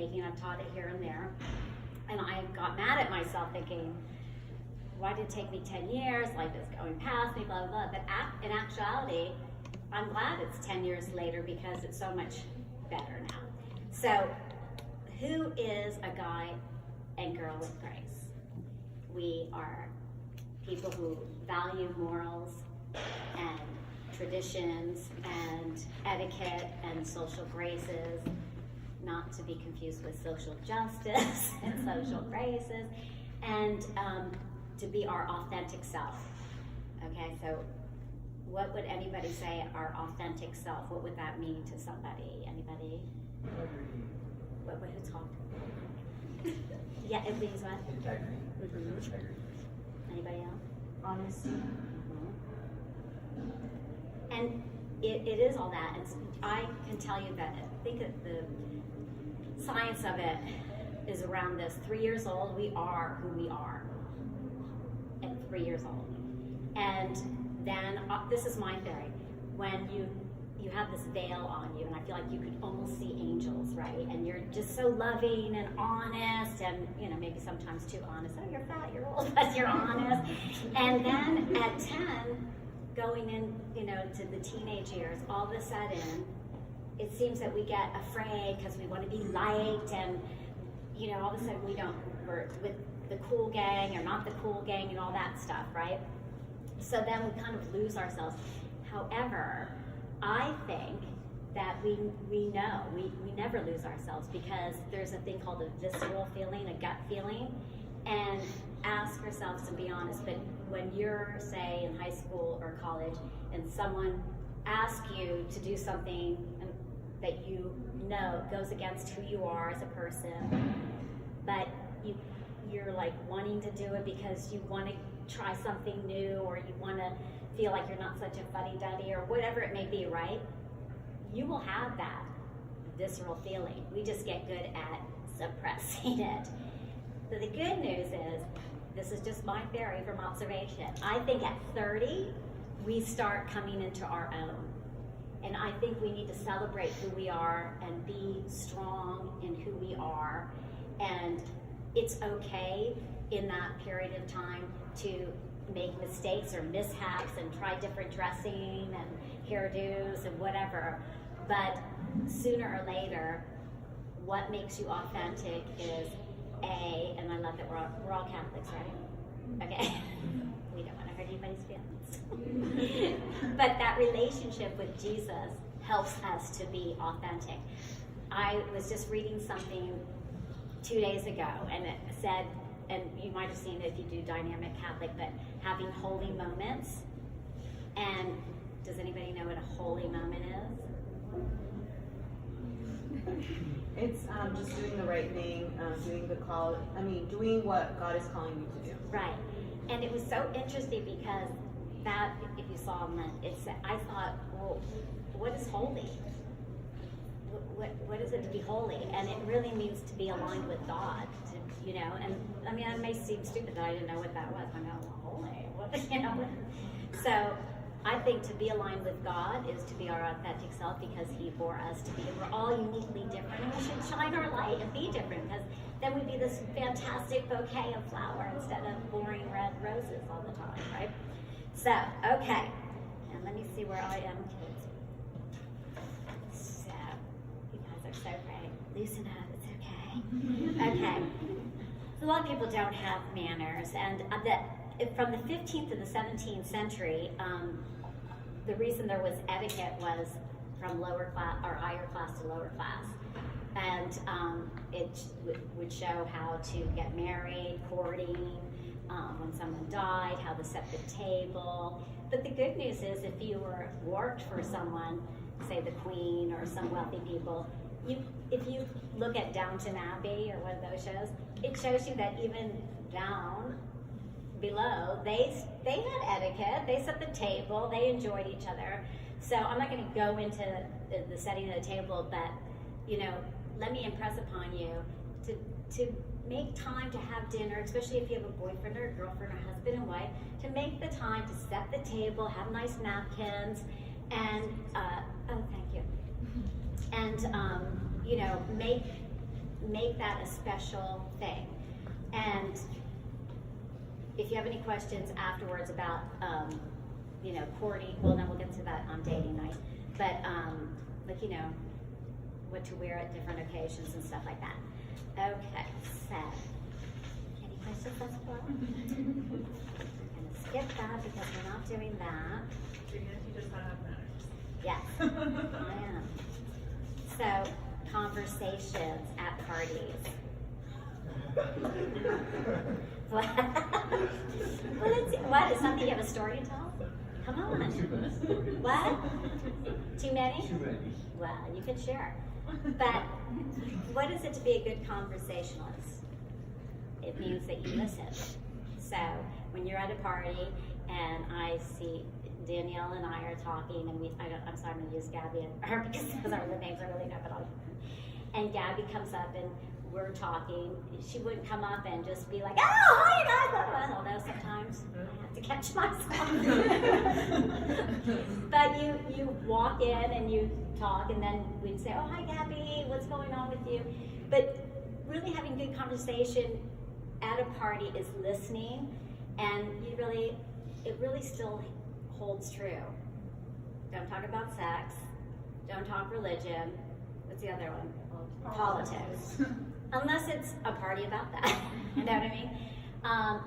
making. I've taught it here and there. And I got mad at myself thinking, why did it take me 10 years? Life is going past me, blah, blah, blah. But in actuality, I'm glad it's 10 years later because it's so much better now. So, who is a guy and girl with grace? We are people who value morals and traditions and etiquette and social graces, not to be confused with social justice and social graces, and to be our authentic self. Okay, so what would anybody say our authentic self? What would that mean to somebody? Anybody? Who talked? Yeah, it means what? Integrity. Mm-hmm. Integrity. Anybody else? Honesty. And it is all that. And I can tell you that I think that the science of it is around this. 3 years old, we are who we are. At 3 years old. And then, this is my theory, when you have this veil on you, and I feel like you could almost see angels, right? And you're just so loving and honest, and maybe sometimes too honest. Oh, you're fat, you're old, but you're honest. And then at 10, going in, to the teenage years, all of a sudden, it seems that we get afraid because we want to be liked, and all of a sudden we're with the cool gang or not the cool gang and all that stuff, right? So then we kind of lose ourselves. However, I think that we know we never lose ourselves, because there's a thing called a visceral feeling, a gut feeling, and ask yourselves to be honest. But when you're, say, in high school or college, and someone asks you to do something that you know goes against who you are as a person, but you're like wanting to do it because you want to try something new, or you want to feel like you're not such a fuddy-duddy, or whatever it may be, right? You will have that visceral feeling. We just get good at suppressing it. So the good news is, this is just my theory from observation, I think at 30, we start coming into our own. And I think we need to celebrate who we are and be strong in who we are. And it's okay in that period of time to make mistakes or mishaps and try different dressing and hairdos and whatever. But sooner or later, what makes you authentic is and I love that we're all Catholics, right? Okay. We don't want to hurt anybody's feelings. But that relationship with Jesus helps us to be authentic. I was just reading something 2 days ago, and it said, and you might have seen it if you do Dynamic Catholic, but having holy moments. And does anybody know what a holy moment is? It's just doing the right thing, doing what God is calling you to do. Right. And it was so interesting because that, if you saw on I thought, well, what is holy? What is it to be holy? And it really means to be aligned with God, and I mean, it may seem stupid that I didn't know what that was. I'm not holy, So I think to be aligned with God is to be our authentic self, because He bore us to be. We're all uniquely different, and we should shine our light and be different, because then we'd be this fantastic bouquet of flower instead of boring red roses all the time, right? So, okay, and let me see where I am, kids. So, you guys are so great. Loosen up, it's okay. Okay. So a lot of people don't have manners, and from the 15th to the 17th century, the reason there was etiquette was from lower class or higher class to lower class, and it would show how to get married, courting, when someone died, how to set the table. But the good news is, if you worked for someone, say the Queen or some wealthy people, if you look at Downton Abbey or one of those shows, it shows you that even down below, they had etiquette, they set the table, they enjoyed each other. So I'm not going to go into the setting of the table, but let me impress upon you to make time to have dinner, especially if you have a boyfriend or a girlfriend or husband and wife, to make the time to set the table, have nice napkins, and thank you, and make that a special thing. And if you have any questions afterwards about, courting, well, then we'll get to that on dating night. But, what to wear at different occasions and stuff like that. Okay, so, any questions thus far? We're going to skip that because we're not doing that. You're going to teach us how to have manners. Yes, I am. So, conversations at parties. What? Is something you have a story to tell? Come on. What? Too many? Too many. Well, you can share. But what is it to be a good conversationalist? It means that you listen. So when you're at a party and I see Danielle and I are talking, and I'm sorry, I'm going to use Gabby and her because those are the names I really know, but and Gabby comes up and we're talking. She wouldn't come up and just be like, "Oh, hi, guys." Although sometimes I have to catch myself. But you walk in and you talk, and then we'd say, "Oh, hi, Gabby. What's going on with you?" But really having good conversation at a party is listening, and it really still holds true. Don't talk about sex. Don't talk religion. What's the other one? Politics. Unless it's a party about that. You know what I mean?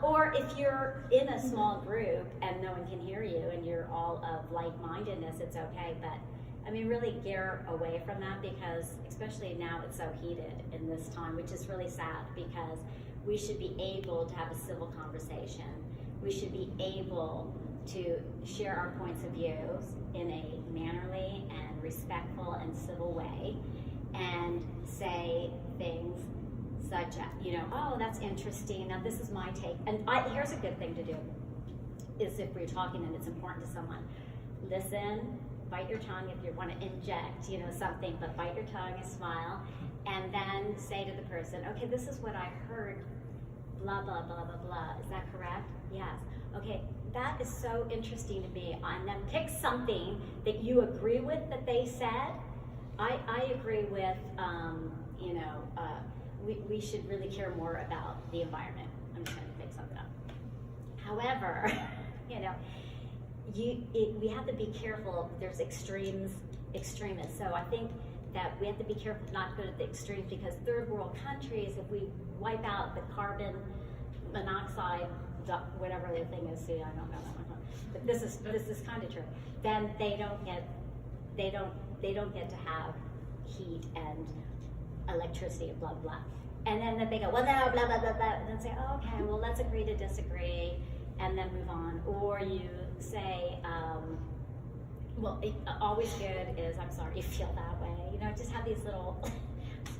Or if you're in a small group and no one can hear you and you're all of like-mindedness, it's okay. But I mean, really gear away from that, because especially now it's so heated in this time, which is really sad, because we should be able to have a civil conversation. We should be able to share our points of view in a mannerly and respectful and civil way, and say things such as, "Oh, that's interesting. Now this is my take." And here's a good thing to do, is if we're talking and it's important to someone, listen, bite your tongue if you want to inject, something, but bite your tongue and smile, and then say to the person, "Okay, this is what I heard, blah, blah, blah, blah, blah. Is that correct?" "Yes." "Okay, that is so interesting to me." And then pick something that you agree with that they said. I agree with, we should really care more about the environment. I'm just going to make something up. However, we have to be careful. There's extremists. So I think that we have to be careful not to go to the extremes, because third world countries, if we wipe out the carbon monoxide, whatever the thing is, I don't know that one, but this is kind of true. Then they don't get to have heat and electricity and blah blah. And then they go, "Well, no, blah blah blah blah," and then say, "Oh, okay, well, let's agree to disagree," and then move on. Or you say, always good is, "I'm sorry you feel that way." Just have these little,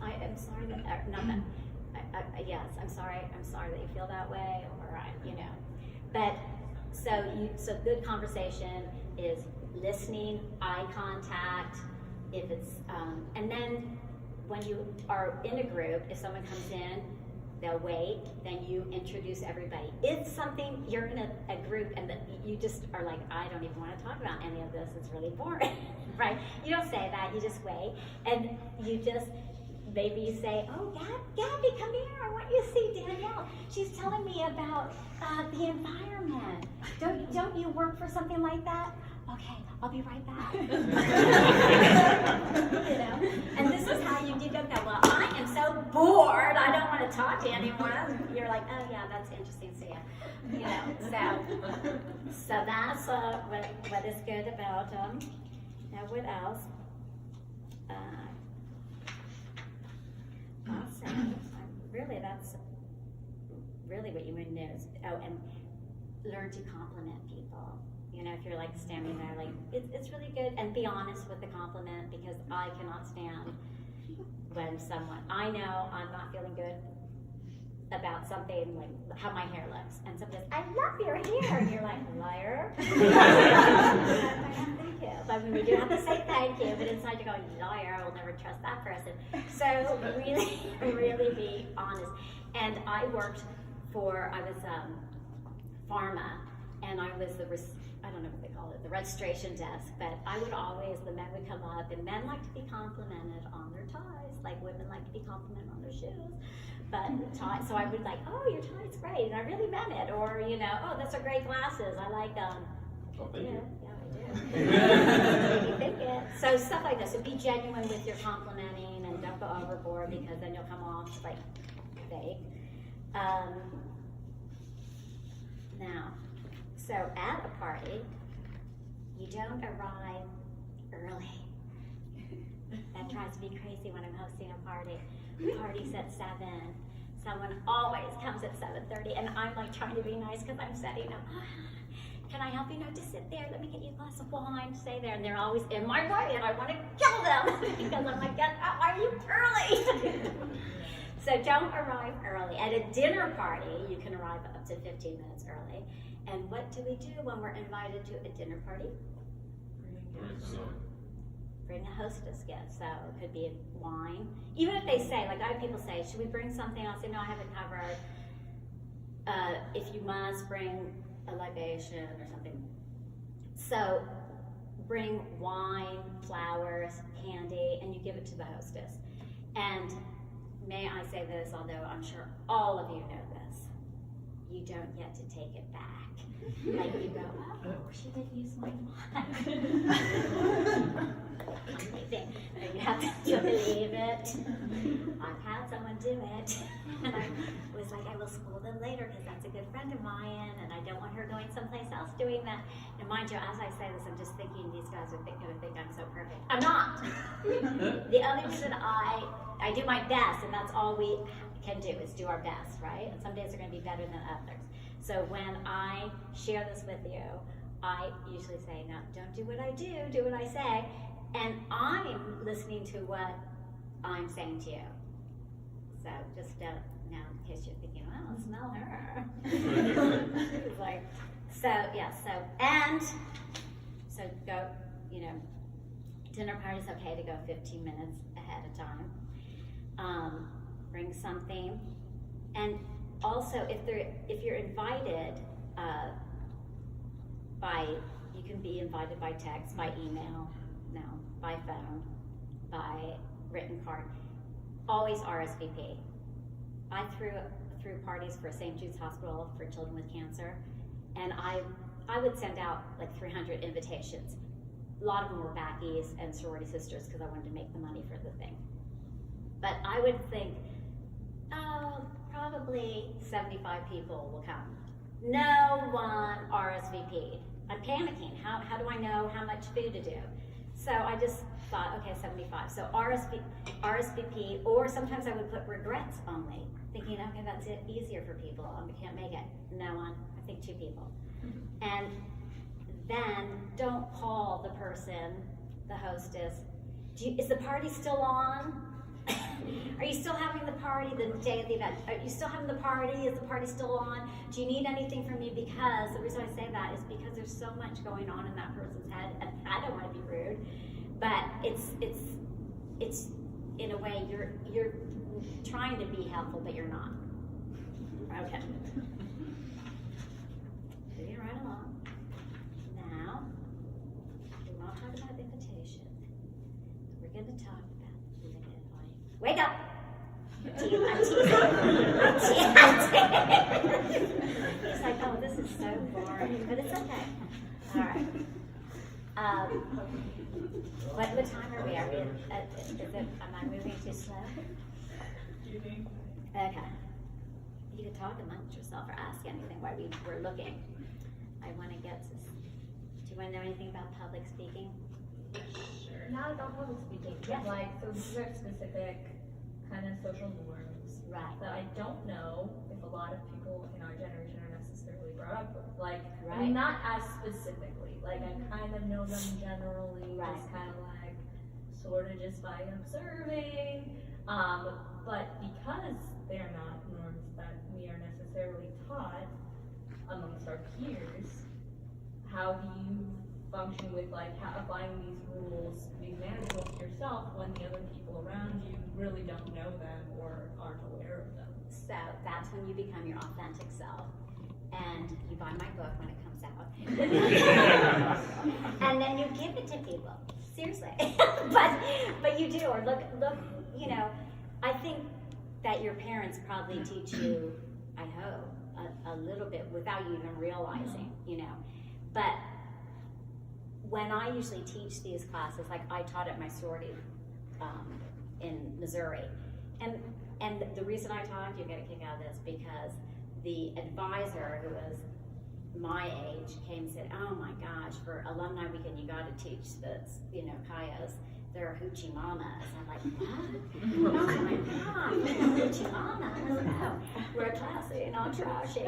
"I am sorry that," not that. Yes, I'm sorry that you feel that way, or But so good conversation is listening, eye contact. If it's and then when you are in a group, if someone comes in, they'll wait. Then you introduce everybody. If something you're in a group and you just are like, "I don't even want to talk about any of this. It's really boring," right? You don't say that. You just wait, and you just. Maybe you say, "Oh, Gabby, come here. I want you to see Danielle. She's telling me about the environment. Don't you work for something like that?" "Okay, I'll be right back." And this is how you do go. "Well, I am so bored. I don't want to talk to anyone." You're like, "Oh yeah, that's interesting. See ya." So that's what is good about them. Now, what else? Awesome. That's really what you would know. And learn to compliment people. If you're like standing there, like it's really good, and be honest with the compliment, because I cannot stand when someone, I know I'm not feeling good about something, like how my hair looks, and someone says, "I love your hair," and you're like, "Liar." Thank you. But we do have to say thank you, but inside you're going, "Liar, I will never trust that person." So really be honest. And I was pharma, and I I don't know what they call it, the registration desk, but I would always, the men would come up, and men like to be complimented on their ties, like women like to be complimented on their shoes, but tie, so I would like, oh, your tie's great, and I really meant it, or, you know, oh, those are great glasses, I like them. Oh, thank you. Yeah, I do. You think it. So stuff like this, so be genuine with your complimenting, and don't go overboard, because then you'll come off like fake. Now, so at a party, you don't arrive early. That drives me crazy when I'm hosting a party. The party's at 7. Someone always comes at 7:30, and I'm like trying to be nice because I'm setting up. Can I help you? No, just sit there. Let me get you a glass of wine. Stay there. And they're always in my way, and I want to kill them because I'm like, why are you early? So don't arrive early. At a dinner party, you can arrive up to 15 minutes early. And what do we do when we're invited to a dinner party? Bring a hostess gift. So it could be wine. Even if they say, like I have people say, should we bring something? I'll say, no, I have it covered. If you must, bring a libation or something. So bring wine, flowers, candy, and you give it to the hostess. And may I say this, although I'm sure all of you know this, you don't get to take it back. Like you go, oh, she didn't use my wine. You have to believe it. I've had someone do it. And I was like, I will school them later because that's a good friend of mine, and I don't want her going someplace else doing that. And mind you, as I say this, I'm just thinking these guys are going to think I'm so perfect. I'm not. The only reason I do my best, and that's all we can do is do our best, right? And some days are going to be better than others. So when I share this with you, I usually say, no, don't do what I do what I say. And I'm listening to what I'm saying to you. So just now, in case you're thinking, well, smell her. It's like, so go, dinner party's okay to go 15 minutes ahead of time. Bring something. And also, if you're invited you can be invited by text, by email, by phone, by written card. Always RSVP. I threw parties for St. Jude's Hospital for children with cancer, and I would send out like 300 invitations. A lot of them were backies and sorority sisters because I wanted to make the money for the thing. But I would think, probably 75 people will come. No one RSVP'd. I'm panicking. How do I know how much food to do? So I just thought, okay, 75. So RSVP, or sometimes I would put regrets only, thinking, okay, that's it, easier for people. I can't make it. No one, I think 2 people. And then don't call the person, the hostess. Is the party still on? Are you still having the party the day of the event? Are you still having the party? Is the party still on? Do you need anything from me? Because the reason I say that is because there's so much going on in that person's head, and I don't want to be rude, but it's in a way you're trying to be helpful, but you're not. Okay. Moving right along. Now, we won't talk about invitation. We're going to talk about limited audience. Wake up! I'm teasing. He's like, oh, this is so boring, but it's okay. All right. What time are we? Am I moving too slow? Okay. You can talk amongst yourself or ask anything while we're looking. I want to get to. Do you want to know anything about public speaking? Sure. Not about public speaking, Yes. but so these are specific kind of social norms Right. that I don't know if a lot of people in our generation are necessarily brought up with. Like, I Right. mean, not as specifically. Like, I kind of know them generally, Right. just kind of like, sort of just by observing. But because they're not norms that we are necessarily taught amongst our peers, how do you function with like applying these rules, these management to yourself when the other people around you really don't know them or aren't aware of them? So that's when you become your authentic self. and you buy my book when it comes out, and then you give it to people. Seriously, but you do, or look, you know, I think that your parents probably teach you, I hope, a little bit without you even realizing, you know. But when I usually teach these classes, like I taught at my sorority in Missouri, and the reason I taught, you get a kick out of this, because the advisor, who was my age, came and said, oh my gosh, for alumni weekend you got to teach this, you know, Kayas, they're hoochie mamas. I'm like, what? Oh my god, hoochie mamas? No, we're classy, not trashy.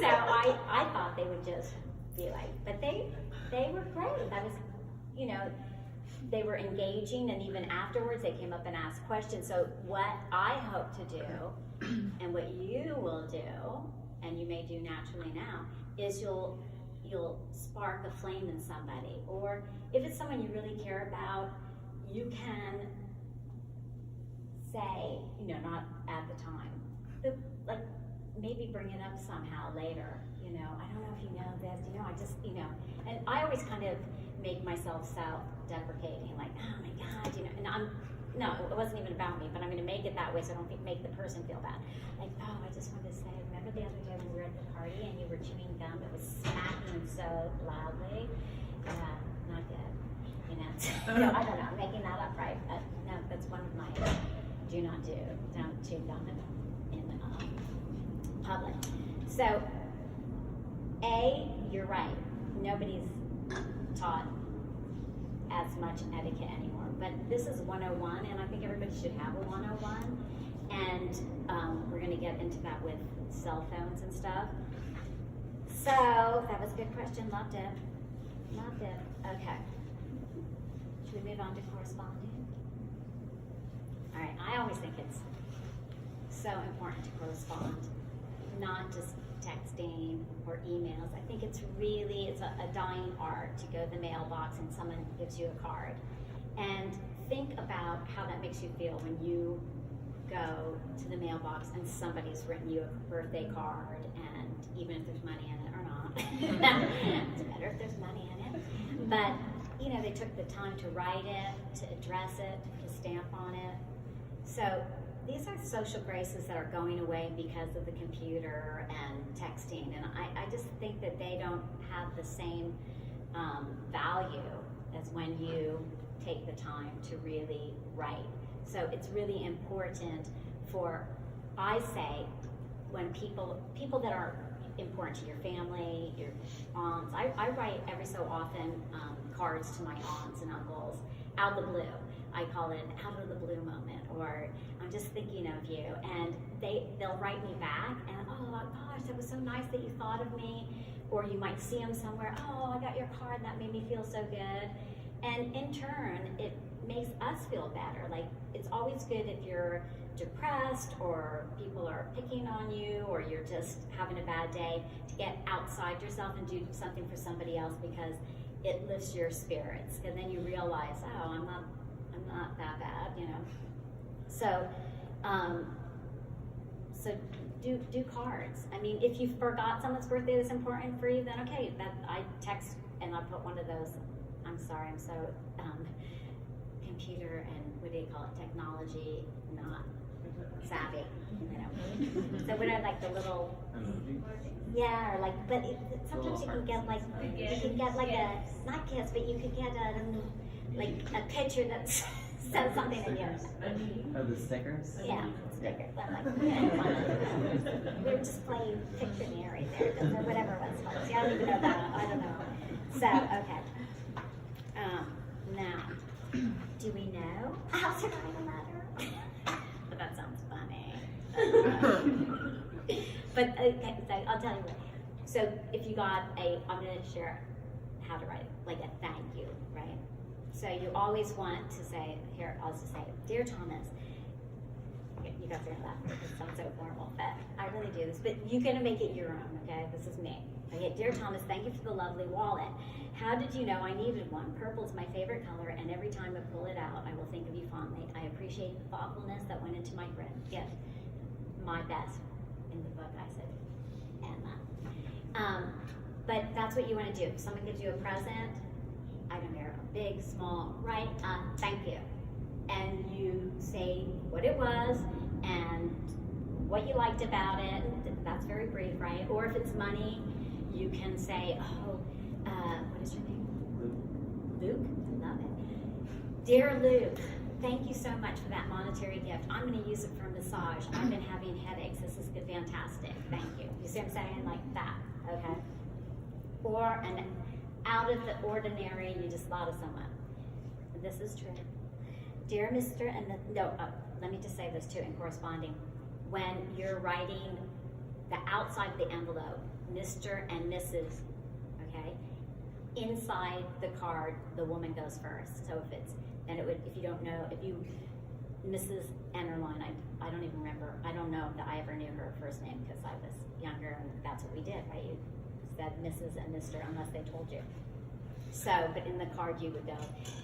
So I thought they would just be like, but they were great. That was, you know, they were engaging, and even afterwards they came up and asked questions. So what I hope to do, and what you will do, and you may do naturally now, is you'll spark a flame in somebody. Or if it's someone you really care about, you can say, you know, not at the time, but like maybe bring it up somehow later. You know, I don't know if you know this, you know, I just, you know, and I always kind of make myself self-deprecating, like, oh my God, you know, and no, it wasn't even about me, but I'm going to make it that way so I don't make the person feel bad. Like, oh, I just wanted to say, remember the other day when we were at the party and you were chewing gum? It was smacking so loudly. Not good. You know, no, I don't know, I'm making that up, right? No, that's one of my do not do. Don't chew gum in public. So, A, you're right. Nobody's taught as much etiquette anymore, but this is 101, and I think everybody should have a 101, and we're going to get into that with cell phones and stuff. So that was a good question. Loved it. Okay, should we move on to corresponding? All right, I always think it's so important to correspond, not just texting or emails. I think it's a dying art to go to the mailbox and someone gives you a card. And think about how that makes you feel when you go to the mailbox and somebody's written you a birthday card, and even if there's money in it or not, it's better if there's money in it. But, you know, they took the time to write it, to address it, to stamp on it. So these are social graces that are going away because of the computer and texting, and I just think that they don't have the same value as when you take the time to really write. So it's really important for, I say, when people that are important to your family, your aunts, I write every so often cards to my aunts and uncles out of the blue. I call it out of the blue moment, or I'm just thinking of you, and they'll write me back, and oh my gosh, that was so nice that you thought of me. Or you might see them somewhere, oh, I got your card, that made me feel so good. And in turn, it makes us feel better. Like, it's always good if you're depressed or people are picking on you or you're just having a bad day, to get outside yourself and do something for somebody else, because it lifts your spirits. And then you realize, oh, I'm not that bad, you know. So, do cards. I mean, if you forgot someone's birthday that's important for you, then okay, that I text and I put one of those. I'm sorry, I'm so computer and what do you call it, technology not savvy, you know. So when I like the little, yeah, or like, but sometimes you can get like, you can get like a, not gifts, but you could get like a picture that says something in yours. Oh, the stickers? Yeah, stickers. I'm like, we were just playing Pictionary there, or whatever it was called. See, I don't even know that. I don't know. So, okay. Now, do we know how to write a letter? But that sounds funny. But okay, so I'll tell you what. So if you got I'm going to share how to write like a thank you, right? So you always want to say, here, I'll just say, Dear Thomas. Okay, you guys are going to laugh because it sounds so formal, but I really do this. But you're going to make it your own, okay? This is me. Okay, Dear Thomas, thank you for the lovely wallet. How did you know I needed one? Purple is my favorite color, and every time I pull it out, I will think of you fondly. I appreciate the thoughtfulness that went into my gift. My best, in the book I said Emma. But that's what you want to do. If someone gives you a present, I don't care, big, small, right? Thank you. And you say what it was and what you liked about it. That's very brief, right? Or if it's money, you can say, what is your name? Luke? I love it. Dear Luke, thank you so much for that monetary gift. I'm going to use it for a massage. I've been having headaches. This is good, fantastic. Thank you. You see what I'm saying? Like that, okay? Or an out of the ordinary, you just thought of someone. This is true. Dear Mr. and let me just say this too in corresponding. When you're writing the outside of the envelope, Mr. and Mrs., okay? Inside the card, the woman goes first. So if you don't know, if you, Mrs. Enterline, I don't even remember, I don't know that I ever knew her first name because I was younger and that's what we did, right? You said Mrs. and Mr. unless they told you. So, but in the card you would go,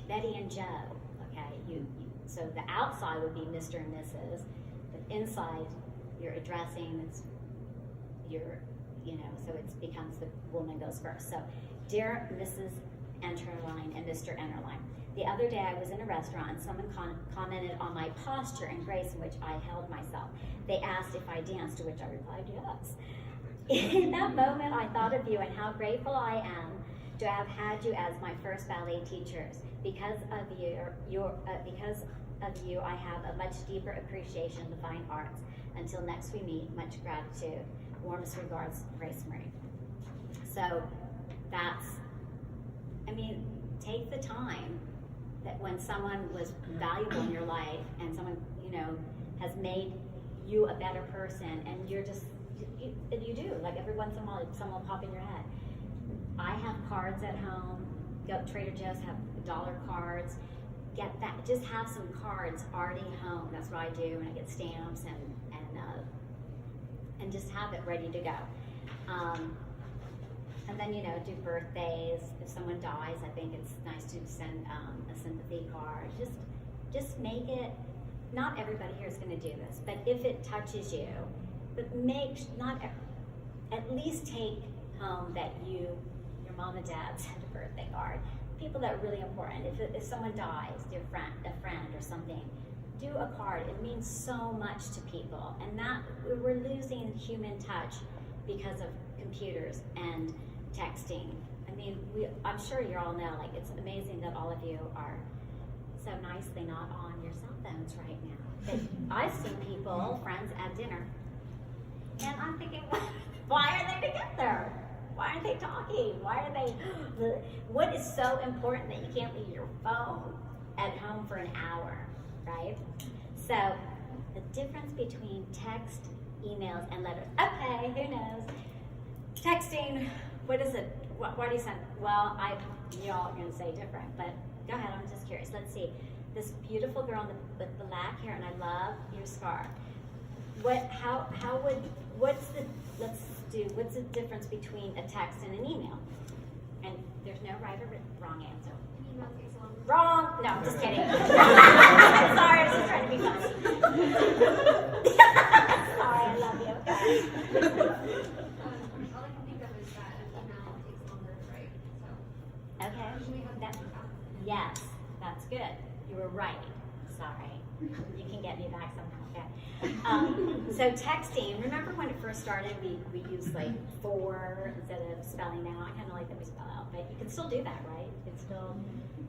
Betty and Joe, okay? So the outside would be Mr. and Mrs., but inside you're addressing, so it becomes the woman goes first. So, dear Mrs. Enterline and Mr. Enterline, the other day I was in a restaurant and someone commented on my posture and grace in which I held myself. They asked if I danced, to which I replied, yes. In that moment, I thought of you and how grateful I am to have had you as my first ballet teachers. Because of you, I have a much deeper appreciation of the fine arts. Until next we meet, much gratitude. Warmest regards, Grace Marie. So take the time that when someone was valuable in your life and someone, has made you a better person and you're just, you do, like every once in a while, someone will pop in your head. I have cards at home. Go to Trader Joe's, have dollar cards. Get that. Just have some cards already home. That's what I do, and I get stamps and just have it ready to go. And then do birthdays. If someone dies, I think it's nice to send a sympathy card. Just make it. Not everybody here is going to do this, but if it touches you, but at least take home that your mom and dad sent a birthday card. People that are really important. If someone dies, a friend or something, do a card. It means so much to people, and that we're losing human touch because of computers and texting. I'm sure you all know, like, it's amazing that all of you are so nicely not on your cell phones right now. But I've seen people, friends at dinner, and I'm thinking, why are they together? Why aren't they talking? What is so important that you can't leave your phone at home for an hour, right? So the difference between text, emails, and letters. Okay, who knows? Texting, what is it? Why do you send? Well, y'all are going to say different, but go ahead, I'm just curious. Let's see. This beautiful girl with the black hair, and I love your scarf. What's the difference between a text and an email? And there's no right or wrong answer. Email takes longer. Wrong! No, I'm just kidding. I'm sorry, I was just trying to be funny. Sorry, I love you. All I can think of is that an email takes longer to write. So Okay. usually have That- yes, that's good. You were right. Sorry. You can get me back somehow. Okay. So texting, remember when it first started, we used like for instead of spelling out. I kind of like that we spell out, but you can still do that, right? It's still,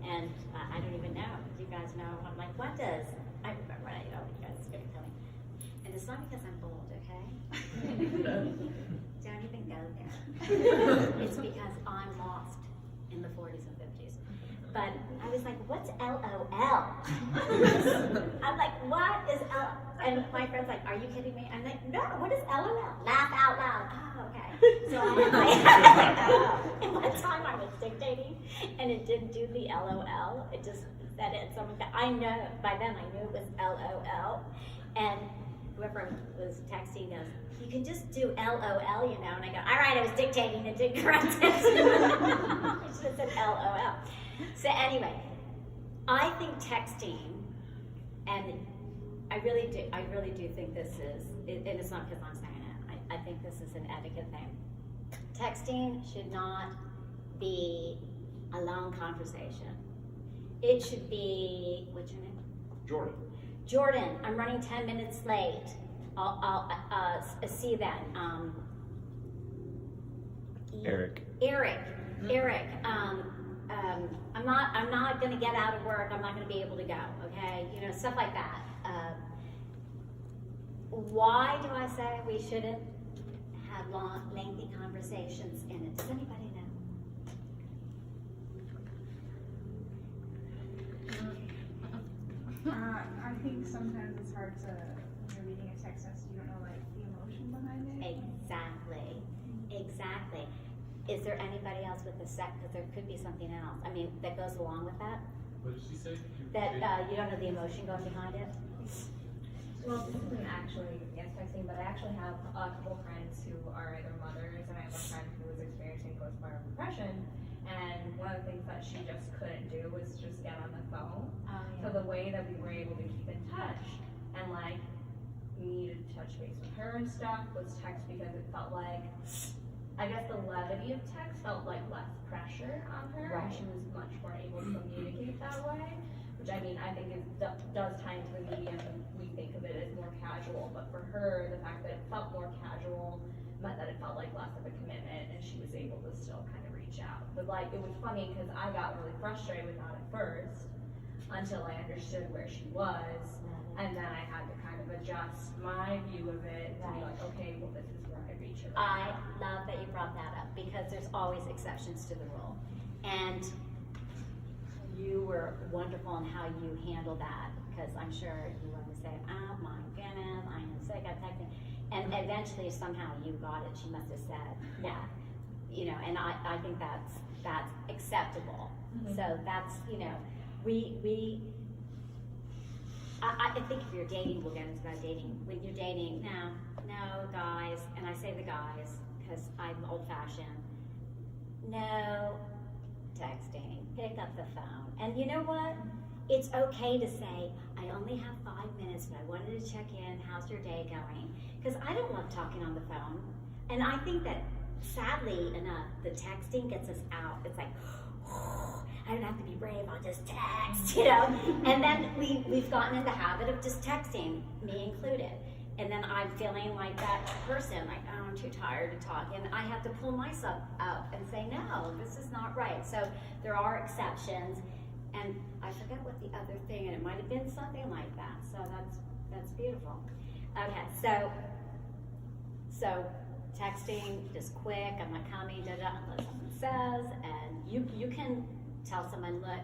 and I don't even know. You guys know? I'm like, what does? I remember when you guys are going to tell me. And it's not because I'm old, okay? Don't even go there. It's because I'm lost in the 40s and 50s. But I was like, what's LOL? I'm like, what is LOL? And my friend's like, are you kidding me? I'm like, no, what is LOL? Laugh out loud. Oh, okay. So I was like, and one time I was dictating, and it didn't do the LOL. It just said it. So I know, by then I knew it was LOL. And whoever was texting goes, you can just do LOL, And I go, all right, I was dictating, it didn't correct it. I should have said LOL. So anyway, I think texting, and I really do think this is, and it's not because I'm saying it, I think this is an etiquette thing. Texting should not be a long conversation. It should be, what's your name? Jordan. Jordan, I'm running 10 minutes late. I'll see you then. Eric. Eric, I'm not gonna get out of work, I'm not gonna be able to go, okay? You know, stuff like that. Why do I say we shouldn't have long, lengthy conversations in it? Does anybody know? I think sometimes it's hard to, when you're reading a text message, you don't know like the emotion behind it. Exactly. Is there anybody else with the because there could be something else, I mean, that goes along with that? What did she say? That, you don't know the emotion going behind it? Well, this isn't actually against texting, but I actually have a couple friends who are either mothers, and I have a friend who was experiencing postpartum depression, and one of the things that she just couldn't do was just get on the phone. So the way that we were able to keep in touch and like needed to touch base with her and stuff was text, because it felt like, I guess the levity of text felt like less pressure on her, and Right. she was much more able to communicate that way, which I mean, I think does tie into the medium, and we think of it as more casual, but for her, the fact that it felt more casual meant that it felt like less of a commitment, and she was able to still kind of reach out. But like, it was funny, because I got really frustrated with that at first, until I understood where she was, and then I had to kind of adjust my view of it to be like, okay, well, this is where I reach her. I love that you brought that up, because there's always exceptions to the rule. And you were wonderful in how you handled that, because I'm sure you want to say, oh my goodness, I am sick of texting. And eventually, somehow you got it. She must have said, yeah. You know, and I think that's acceptable. Mhm. So that's, you know, I think if you're dating, we'll get into about dating. When you're dating, no, guys, and I say the guys, because I'm old fashioned. No texting, pick up the phone. And you know what? It's okay to say, I only have 5 minutes, but I wanted to check in, how's your day going? Because I don't love talking on the phone. And I think that, sadly enough, the texting gets us out. It's like, I don't have to be brave, I'll just text, you know? And then we've gotten in the habit of just texting, me included. And then I'm feeling like that person, like, oh, I'm too tired to talk. And I have to pull myself up and say, no, this is not right. So there are exceptions. And I forget what the other thing, and it might have been something like that. So that's beautiful. Okay, so texting, just quick, I'm not coming, unless someone says, and you can tell someone, look,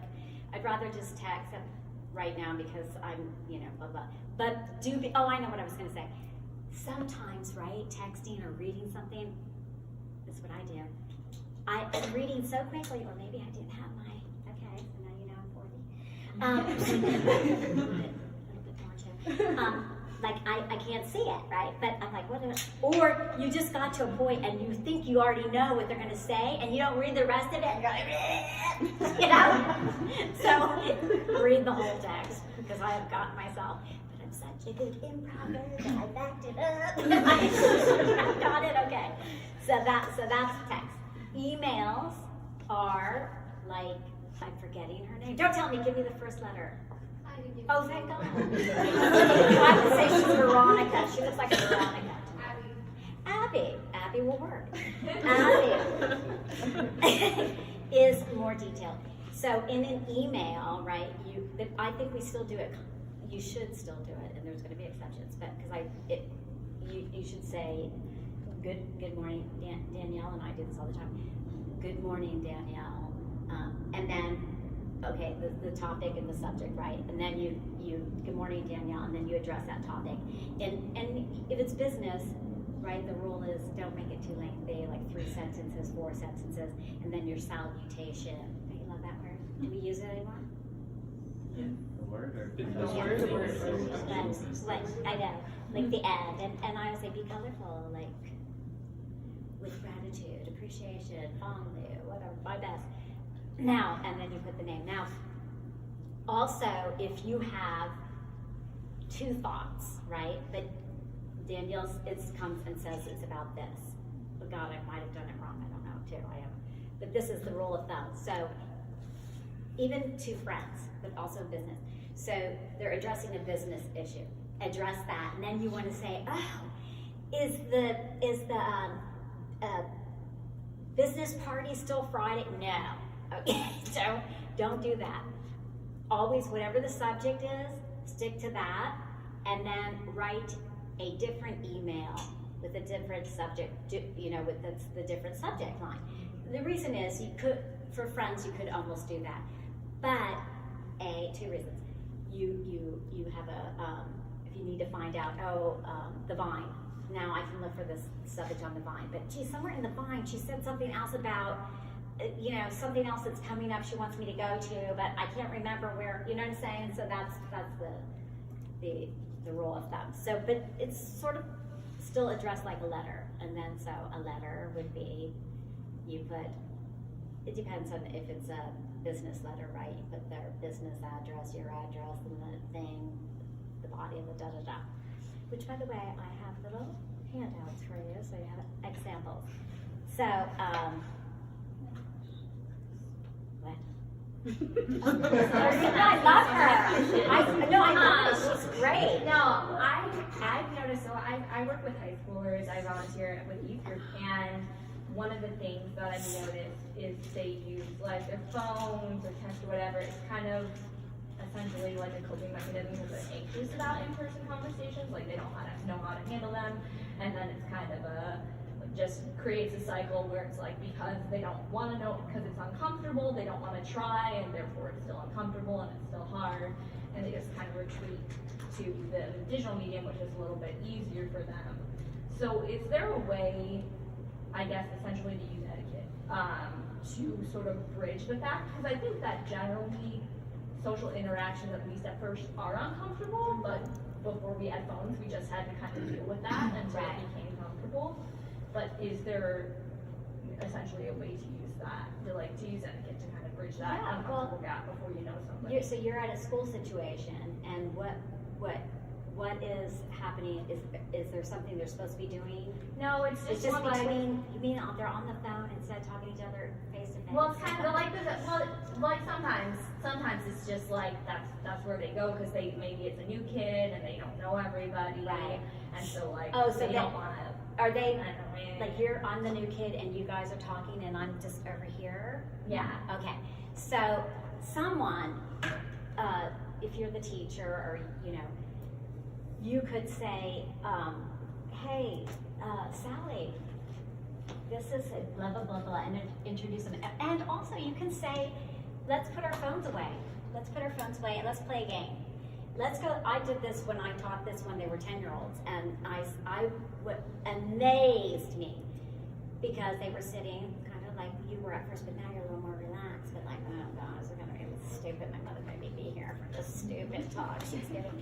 I'd rather just text right now because I'm, you know, blah, blah. But I know what I was gonna say. Sometimes, right, texting or reading something, that's what I do. I'm reading so quickly, or maybe I didn't have my, okay, so now you know I'm 40. A little bit more too. Like I can't see it, right? But I'm like, what? Or you just got to a point and you think you already know what they're going to say, and you don't read the rest of it, and you're like, you know. So read the whole text, because I have gotten myself. But I'm such a good improver that I backed it up. I got it, okay. So that's text. Emails are like, I'm forgetting her name. Don't tell me. Give me the first letter. I didn't give Oh, you- thank God. I would say she's Veronica. She looks like a Veronica. Abby. Abby will work. Abby is more detailed. So in an email, right, but I think we still do it. You should still do it, and there's going to be exceptions, but because you should say, good morning, Danielle, and I do this all the time. Good morning, Danielle, and then. Okay, the topic and the subject, right? And then you good morning, Danielle, and then you address that topic. And if it's business, right, the rule is don't make it too lengthy, like 3 sentences, 4 sentences, and then your salutation. Don't you love that word? Do we use it anymore? Yeah, the word or Like, I know, like the end. And I always say be colorful, like with gratitude, appreciation, fondly, whatever, my best. Now, and then you put the name. Now, also, if you have 2 thoughts, right, but Danielle, it comes and says it's about this. Oh God, I might have done it wrong, I don't know too, I am. But this is the rule of thumb. So even to friends, but also business. So they're addressing a business issue. Address that, and then you want to say, oh, is the business party still Friday? No. Okay, don't do that. Always, whatever the subject is, stick to that, and then write a different email with a different subject, with the different subject line. The reason is you could, for friends, you could almost do that. But, two reasons. You have if you need to find out, the Vine. Now I can look for this subject on the Vine. But geez, somewhere in the Vine, she said something else about, something else that's coming up she wants me to go to, but I can't remember where, you know what I'm saying? So that's the rule of thumb. So, but it's sort of still addressed like a letter. And then, so a letter would be, it depends on if it's a business letter, right? You put their business address, your address, and the thing, the body of the da-da-da. Which, by the way, I have little handouts for you, so you have examples. So, what? I love her. I love her. She's great. No, I've noticed, so I work with high schoolers, I volunteer with youth group, and one of the things that I've noticed is they use like their phones or text or whatever. It's kind of essentially like a coping mechanism because they're anxious about in-person conversations, like they don't know how to handle them, and then it's kind of just creates a cycle where it's like because they don't want to know, because it's uncomfortable, they don't want to try, and therefore it's still uncomfortable and it's still hard, and they just kind of retreat to the digital medium, which is a little bit easier for them. So is there a way, I guess, essentially to use etiquette to sort of bridge the fact? Because I think that generally social interactions, at least at first, are uncomfortable, but before we had phones, we just had to kind of deal with that until it became comfortable. But is there essentially a way to use that, to use etiquette to kind of bridge that uncomfortable gap before you know somebody? So you're at a school situation, and what is happening? Is there something they're supposed to be doing? No, it's just like, between. You mean they're on the phone instead of talking to each other face to face? well, it's kind of like this. Well, like sometimes it's just like that's where they go because maybe it's a new kid and they don't know everybody, right? And so like so they don't want to. Are they like I'm the new kid and you guys are talking and I'm just over here? Yeah. Okay. So someone, if you're the teacher or you could say, hey, Sally, this is a blah, blah, blah, blah, and introduce them. And also you can say, let's put our phones away. Let's put our phones away and let's play a game. Let's go. I did this when I taught this when they were 10-year-olds, and what amazed me because they were sitting kind of like you were at first, but now you're a little more relaxed. But like, oh gosh, we're gonna be stupid. My mother made me be here for this stupid talk she's giving.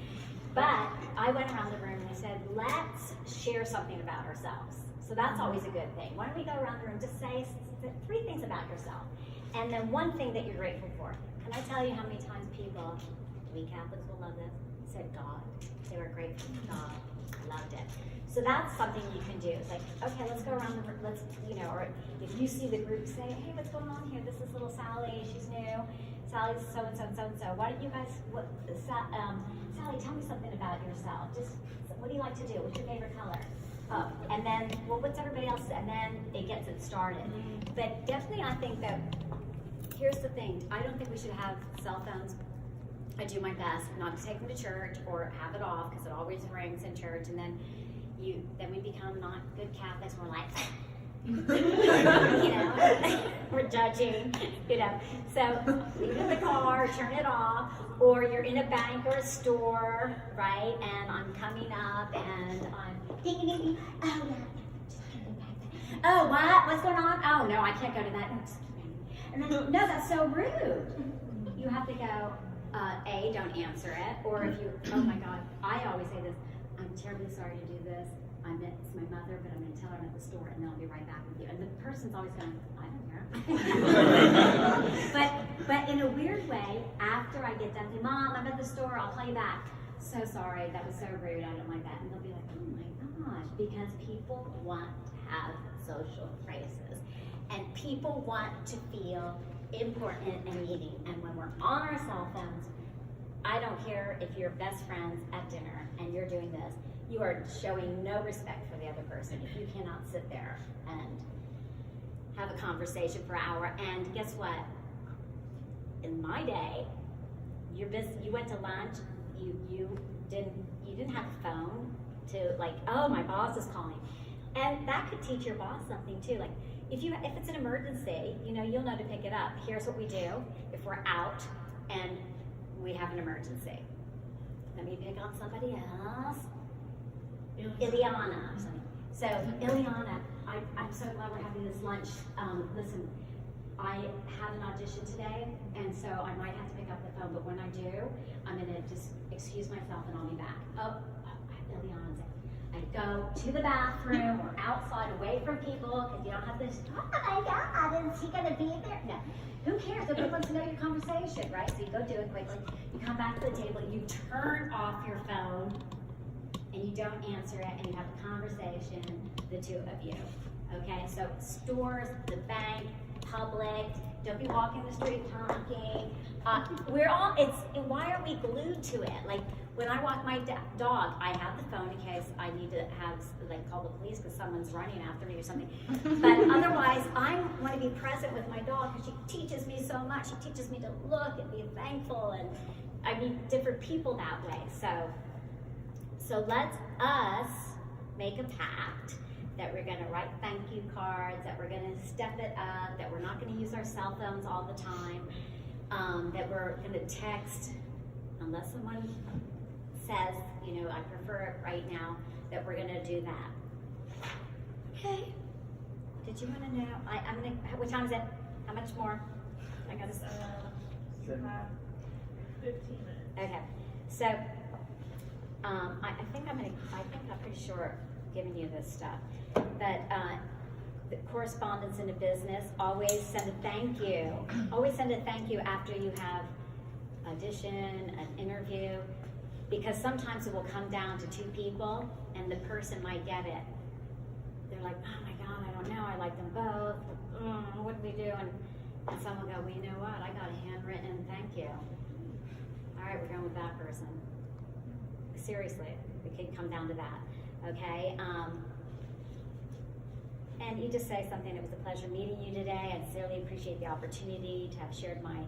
But I went around the room and I said, let's share something about ourselves. So that's always a good thing. Why don't we go around the room, just say 3 things about yourself, and then 1 thing that you're grateful for. Can I tell you how many times people? We Catholics will love this, said God. They were grateful to God, loved it. So that's something you can do. It's like, okay, let's go around the room, or if you see the group, say, hey, what's going on here? This is little Sally, she's new. Sally's so-and-so and so-and-so. Why don't you guys, Sally, tell me something about yourself. Just, what do you like to do? What's your favorite color? Oh, and then, well, what's everybody else? And then it gets it started. But definitely I think that, here's the thing, I don't think we should have cell phones. I do my best not to take them to church or have it off because it always rings in church, and then we become not good Catholics. We're like, we're judging, So leave it in the car, turn it off, or you're in a bank or a store, right? And I'm coming up and I'm ding ding ding. Oh yeah. Oh what? What's going on? Oh no, I can't go to that. And then no, that's so rude. You have to go. A, don't answer it, or if you, oh my God, I always say this, I'm terribly sorry to do this, it's my mother, but I'm going to tell her I'm at the store, and then I'll be right back with you. And the person's always going, I don't care. but in a weird way, after I get done, Mom, I'm at the store, I'll call you back. so sorry, that was so rude, I don't like that. And they'll be like, oh my gosh, because people want to have social phrases. And people want to feel important and needing. And when we're on our cell phones, I don't care if you're best friends at dinner and you're doing this, you are showing no respect for the other person if you cannot sit there and have a conversation for an hour. And guess what? In my day, you're busy, you went to lunch, you didn't have a phone to like, oh, my boss is calling. And that could teach your boss something too. Like if it's an emergency, you'll know to pick it up. Here's what we do if we're out and we have an emergency. Let me pick on somebody else. Ileana or something. So Ileana, I'm so glad we're having this lunch. Listen, I had an audition today, and so I might have to pick up the phone, but when I do, I'm gonna just excuse myself and I'll be back. Oh, Ileana's in. I go to the bathroom or outside away from people because you don't have this, oh my God, is he gonna be there? No, who cares? Nobody wants to know your conversation, right? So you go do it quickly. You come back to the table, you turn off your phone, and you don't answer it, and you have a conversation, the two of you. Okay, so stores, the bank, public, don't be walking the street talking. Why are we glued to it? Like when I walk my dog, I have the phone in case I need to call the police because someone's running after me or something. But otherwise, I want to be present with my dog because she teaches me so much. She teaches me to look and be thankful, and I meet different people that way. So let's us make a pact that we're going to write thank you cards, that we're going to step it up, that we're not going to use our cell phones all the time, that we're going to text, unless someone says, I prefer it right now, that we're going to do that. Okay. Did you want to know? I'm going to, what time is it? How much more? I got to 15 minutes. Okay. So, I think I'm pretty sure giving you this stuff, but the correspondence in a business, always send a thank you. Always send a thank you after you have audition, an interview, because sometimes it will come down to two people and the person might get it. They're like, oh my God, I don't know, I like them both. What do we do? And someone will go, well, you know what? I got a handwritten thank you. All right, we're going with that person. Seriously, it can come down to that. Okay, and you just say something. It was a pleasure meeting you today. I sincerely appreciate the opportunity to have shared my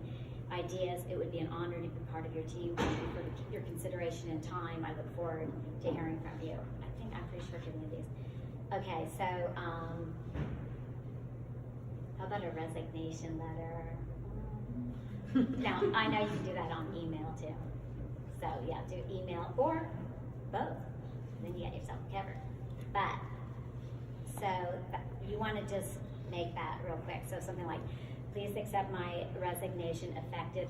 ideas. It would be an honor to be part of your team. Thank you for your consideration and time. I look forward to hearing from you. I'm pretty sure giving you these. Okay, so how about a resignation letter? Now, I know you can do that on email too. So yeah, do email or both. Then you get yourself covered. But, so you want to just make that real quick. So something like, please accept my resignation effective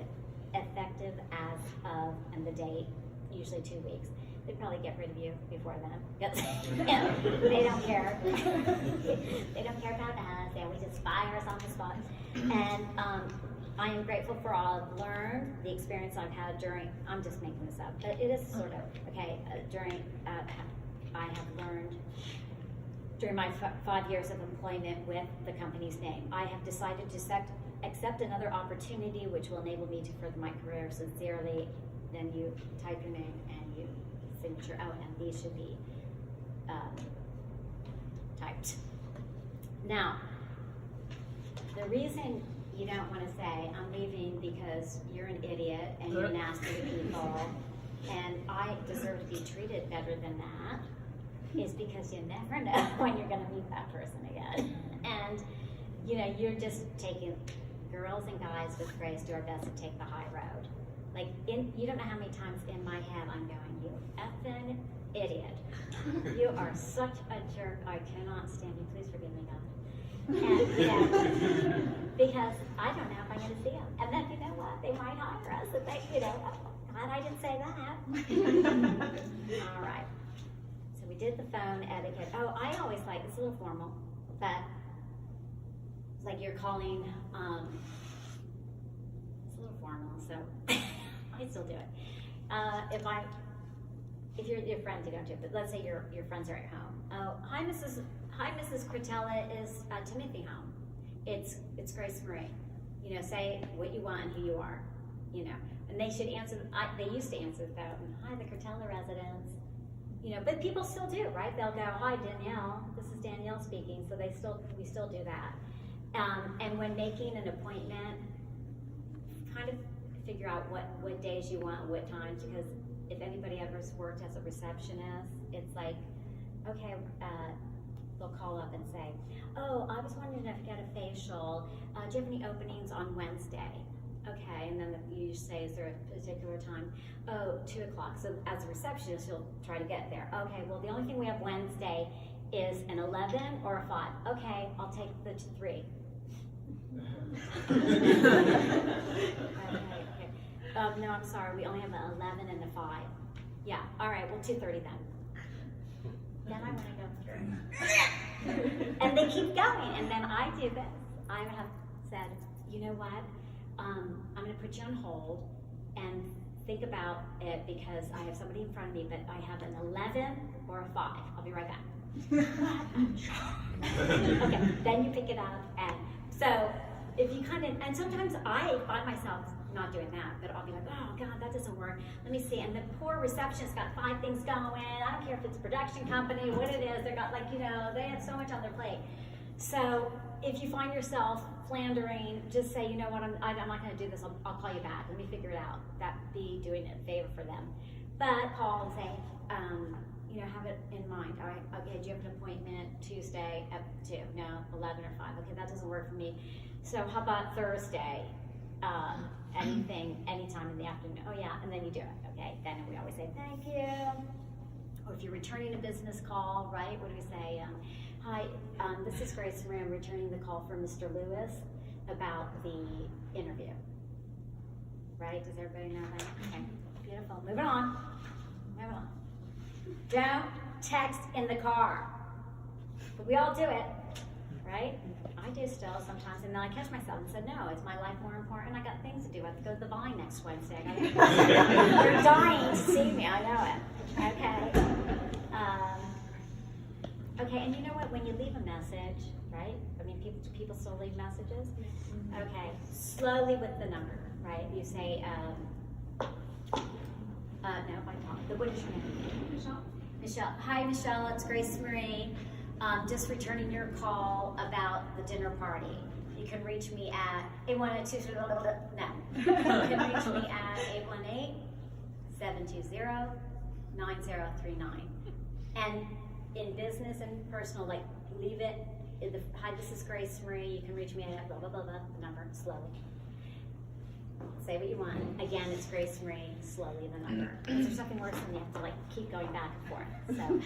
as of, and the date, usually 2 weeks. They'd probably get rid of you before then. They don't care. They don't care about us. They always just fire us on the spot. And I am grateful for all I've learned, the experience I've had during, I'm just making this up, but it is sort of, okay, I have learned during my 5 years of employment with the company's name. I have decided to accept another opportunity which will enable me to further my career. Sincerely, then you type your name and you signature out, and these should be typed. Now, the reason you don't want to say, I'm leaving because you're an idiot and you're nasty to people and I deserve to be treated better than that, is because you never know when you're going to meet that person again. And, you're just taking, girls and guys with grace do our best to take the high road. Like, you don't know how many times in my head I'm going, you effing idiot. You are such a jerk. I cannot stand you. Please forgive me, God. And because I don't know if I'm going to see them. And then, you know what? They might hire us. And they, glad I didn't say that. All right. So we did the phone etiquette. Oh, I always like, it's a little formal, but it's like you're calling, it's a little formal, so I still do it. if you're your friends, you don't do it, but let's say your friends are at home. Oh, hi Mrs. Cretella, is Timothy home? It's Grace Marie. You know, say what you want and who you are, you know. And they should answer, they used to answer the phone, hi, the Cretella residence. You know, but people still do, right? They'll go, hi, Danielle, this is Danielle speaking, so we still do that. And when making an appointment, kind of figure out what days you want, what times, because if anybody ever worked as a receptionist, it's like, okay, they'll call up and say, oh, I was wondering if you get a facial. Do you have any openings on Wednesday? Okay, and then you say, is there a particular time? Oh, 2 o'clock. So as a receptionist, you'll try to get there. Okay, well, the only thing we have Wednesday is an 11 or a 5. Okay, I'll take the 3. Okay. No, I'm sorry, we only have an 11 and a 5. Yeah, all right, well, 2:30 then. Then I want to go through. And they keep going, and then I do this. I have said, you know what? I'm going to put you on hold and think about it because I have somebody in front of me, but I have an 11 or a 5. I'll be right back. Okay, then you pick it up, and so if you kind of, and sometimes I find myself not doing that, but I'll be like, oh God, that doesn't work. Let me see, and the poor receptionist got 5 things going. I don't care if it's a production company, what it is. They got like, you know, they have so much on their plate. So if you find yourself philandering, just say, you know what, I'm not going to do this. I'll call you back. Let me figure it out. That'd be doing a favor for them. But call and say, you know, have it in mind. All right, okay, do you have an appointment Tuesday at 2? No, 11 or 5. Okay, that doesn't work for me. So how about Thursday? Anytime in the afternoon. Oh yeah, and then you do it. Okay, then we always say thank you. Or if you're returning a business call, right? What do we say? Hi, this is Grace Marie. I'm returning the call from Mr. Lewis about the interview. Right? Does everybody know that? Okay, beautiful. Moving on. Moving on. Don't text in the car. But we all do it, right? I do still sometimes, and then I catch myself and said, no, is my life more important? I got things to do. I have to go to the Vine next Wednesday. You're dying to see me. I know it. Okay. Okay, and you know what? When you leave a message, right? I mean, people still leave messages. Okay, slowly with the number, right? You say, no, I talk. What is your name? Michelle? Michelle. Hi, Michelle. It's Grace Marie. Just returning your call about the dinner party. You can reach me at 818. No. You can reach me at 818-720-9039. And in business and personal, like leave it. Hi, this is Grace Marie. You can reach me at blah blah blah blah. The number slowly. Say what you want. Again, it's Grace Marie. Slowly the number. If there's something worse, then you have to like keep going back and forth. So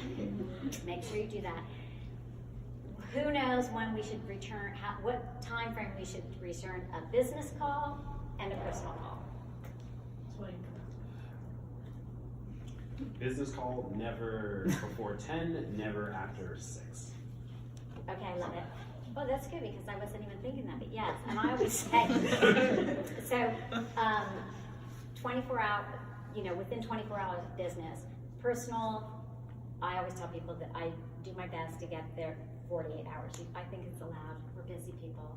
make sure you do that. Who knows when we should return? What time frame we should return a business call and a personal call? Business call, never before 10, never after 6. Okay, I love it. Well, that's good because I wasn't even thinking that, but yes, and I always say, so 24 hours, you know, within 24 hours of business. Personal, I always tell people that I do my best to get there 48 hours. I think it's allowed. We're busy people,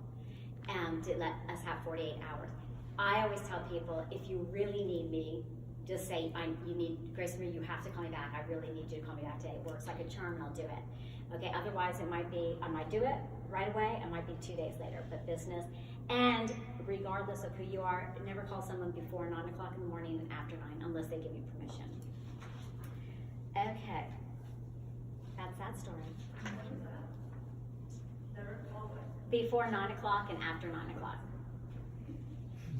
and to let us have 48 hours. I always tell people, if you really need me, just say, you need, Grace Marie, you have to call me back. I really need you to call me back today. It works like a charm, and I'll do it. Okay, otherwise it might be, I might do it right away, it might be 2 days later, but business. And regardless of who you are, never call someone before 9 o'clock in the morning and after 9, unless they give you permission. Okay, that's that story. Before 9 o'clock and after 9 o'clock.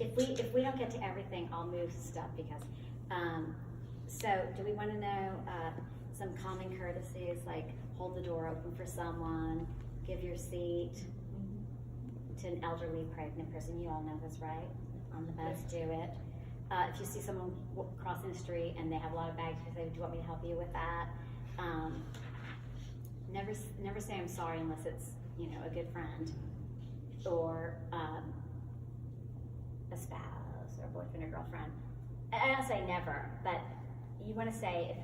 If we don't get to everything, I'll move stuff because, so do we want to know some common courtesies like hold the door open for someone, give your seat to an elderly pregnant person? You all know this, right? On the bus, do it. If you see someone crossing the street and they have a lot of bags, you say, do you want me to help you with that? Never say I'm sorry unless it's, you know, a good friend or a spouse or a boyfriend or girlfriend. I don't say never, but you want to say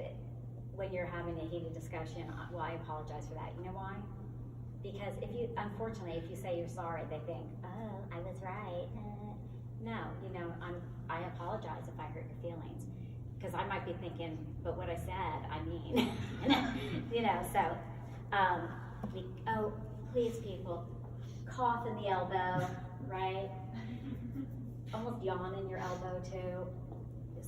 when you're having a heated discussion, well, I apologize for that. You know why? Because unfortunately, if you say you're sorry, they think, oh, I was right. No, I apologize if I hurt your feelings. Because I might be thinking, but what I said, I mean, so, please people, cough in the elbow, right? Almost yawn in your elbow too.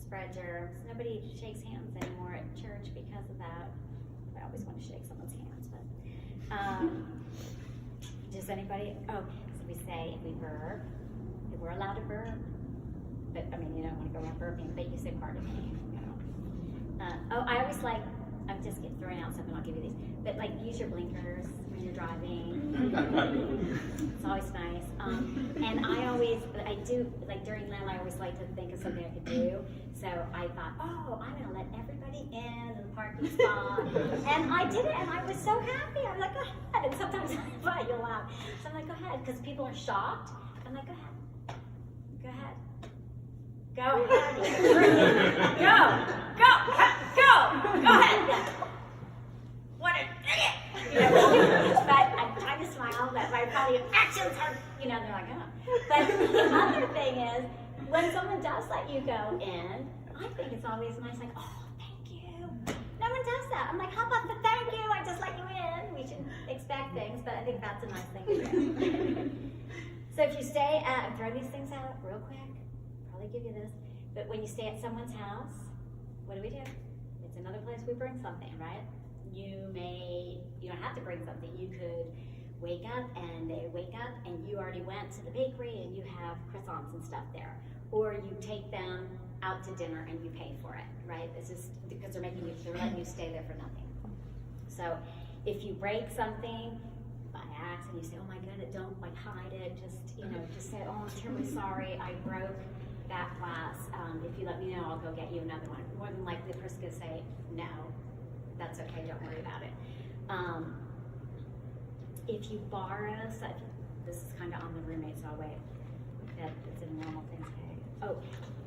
Spread germs. Nobody shakes hands anymore at church because of that. I always want to shake someone's hands, but does anybody? Oh, so we say if we burp, if we're allowed to burp, but I mean you don't want to go around burping, but you say pardon me. I always like. I'm just throwing out something. I'll give you these, but like use your blinkers when you're driving. It's always nice. And I do like during Lent. I always like to think of something I could do. So I thought, oh, I'm gonna let everybody in the parking spot, and I did it, and I was so happy. I was like, go ahead. And sometimes you'll laugh. So I'm like, go ahead, because people are shocked. I'm like, go ahead, go ahead, go ahead, go ahead. What an idiot! But I'm trying to smile. But my probably actions are, they're like, oh. But the other thing is, when someone does let you go in, I think it's always nice, like, oh, thank you. No one does that. I'm like, how about the thank you? I just let you in. We should expect things, but I think that's a nice thing to do. So if you stay at, throw these things out real quick, probably give you this, but when you stay at someone's house, what do? It's another place we bring something, right? You don't have to bring something. You could wake up and you already went to the bakery and you have croissants and stuff there. Or you take them out to dinner and you pay for it, right? This is because they're letting you stay there for nothing. So if you break something by accident, you say, oh my goodness, don't like hide it. Just say, oh, I'm terribly sorry, I broke that glass. If you let me know, I'll go get you another one. More than likely the person's gonna say, no, that's okay, don't worry about it. If you borrow, this is kind of on the roommate, so I'll wait. It's a normal thing to say. Oh,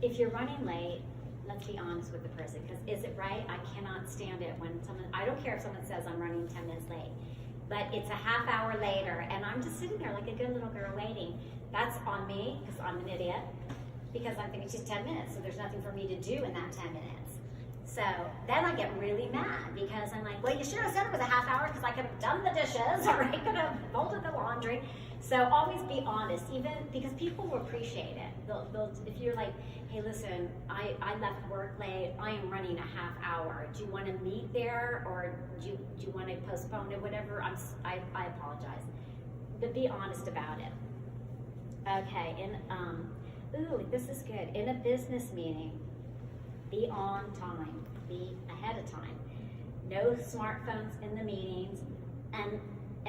if you're running late, let's be honest with the person, because is it right? I cannot stand it when I don't care if someone says I'm running 10 minutes late, but it's a half hour later, and I'm just sitting there like a good little girl waiting. That's on me, because I'm an idiot, because I'm thinking she's 10 minutes, so there's nothing for me to do in that 10 minutes. So then I get really mad because I'm like, well, you should have said it was a half hour because I could have done the dishes or I could have folded the laundry. So always be honest, even because people will appreciate it. They'll if you're like, hey, listen, I left work late, I am running a half hour. Do you want to meet there or do you want to postpone it? Whatever, I apologize. But be honest about it. Okay, ooh, this is good. In a business meeting, be on time, be ahead of time. No smartphones in the meetings, and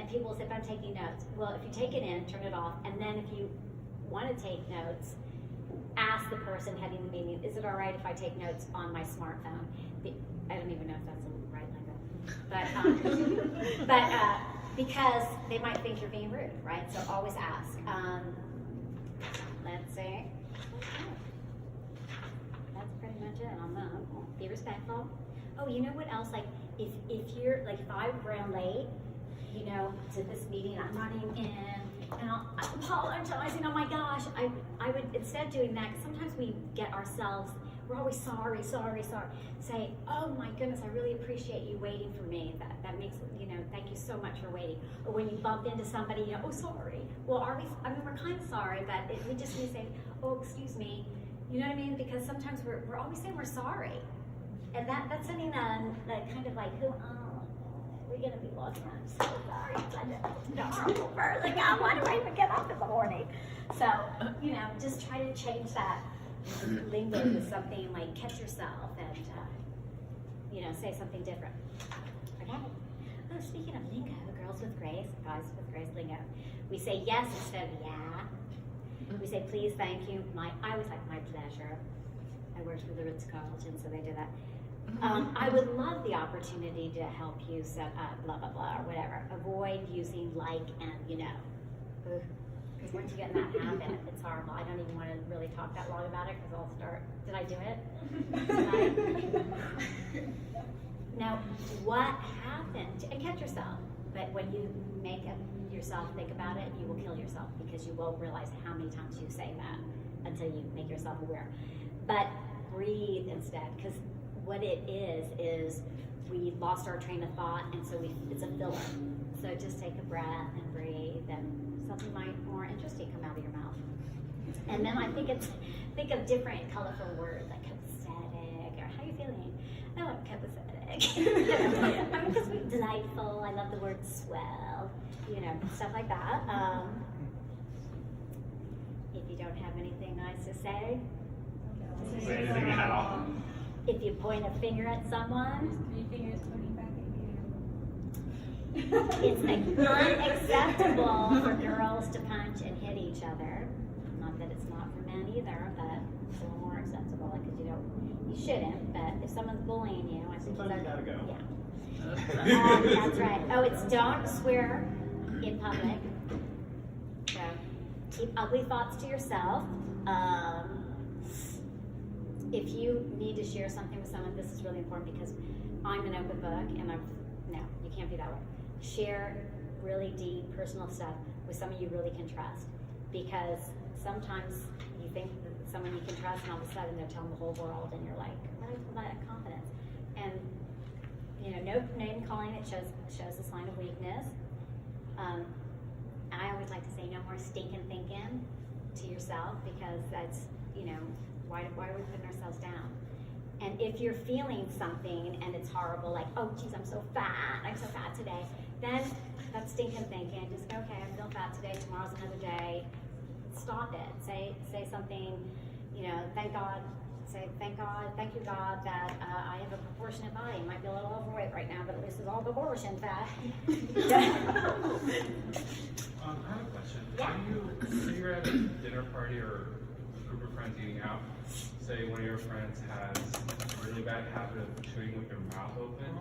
people say, if I'm taking notes. Well, if you take it in, turn it off, and then if you want to take notes, ask the person heading the meeting, is it all right if I take notes on my smartphone? I don't even know if that's the right lingo, but because they might think you're being rude, right? So always ask. Let's see. That's pretty much it on that. Be respectful. Oh, you know what else? Like if you're like if I ran late, to this meeting, I'm running in and I'm apologizing. Oh my gosh, I would instead of doing that, because sometimes we get ourselves. We're always sorry. Say, oh my goodness, I really appreciate you waiting for me. That makes thank you so much for waiting. Or when you bump into somebody, oh sorry. Well, we're kind of sorry, but we just need to say, oh excuse me. You know what I mean? Because sometimes we're always saying we're sorry, and that's something that kind of like we're gonna be walking around. I'm so sorry. I'm such a horrible person. Why do I even get up in the morning? So just try to change that lingo to something like catch yourself and say something different. Okay. Oh, speaking of lingo, girls with grace, guys with grace lingo. We say yes instead of yeah. We say please, thank you. I always like my pleasure. I worked with the Ritz Carlton, so they do that. I would love the opportunity to help you set up blah blah blah or whatever. Avoid using like and because once you get in that habit, it's horrible. I don't even want to really talk that long about it because I'll start. Did I do it? Now, what happened? And catch yourself. But when you make yourself think about it, you will kill yourself because you won't realize how many times you say that until you make yourself aware. But breathe instead, because what it is we lost our train of thought, and so it's a filler. So just take a breath and breathe, and something might more interesting come out of your mouth. And then I think of different colorful words like copacetic, or how are you feeling? Oh, I'm copacetic. I'm just delightful. I love the word swell. Stuff like that. If you don't have anything nice to say, Say anything at all. if you point a finger at someone, 3 fingers pointing back at you. it's like unacceptable for girls to punch and hit each other. Not that it's not for men either, but it's a little more acceptable because you shouldn't. But if someone's bullying you, I think Sometimes you gotta go. Yeah. That's right. Oh, it's don't swear in public. So keep ugly thoughts to yourself. If you need to share something with someone, this is really important because I'm an open book, and no, you can't be that way. Share really deep personal stuff with someone you really can trust, because sometimes you think that someone you can trust, and all of a sudden they're telling the whole world, and you're like, what is that confidence? And no name calling, it shows a sign of weakness. I always like to say no more stinking thinking to yourself, because that's, why are we putting ourselves down? And if you're feeling something and it's horrible, like, oh geez, I'm so fat today, then that's stinking thinking. Just go, okay, I feel fat today, tomorrow's another day. Stop it. Say something, thank God. Say, thank you God that I have a proportionate body. Might be a little overweight right now, but at least it's all proportion fat. I have a question. Yeah. Say you're at a dinner party or a group of friends eating out. Say one of your friends has a really bad habit of chewing with their mouth open.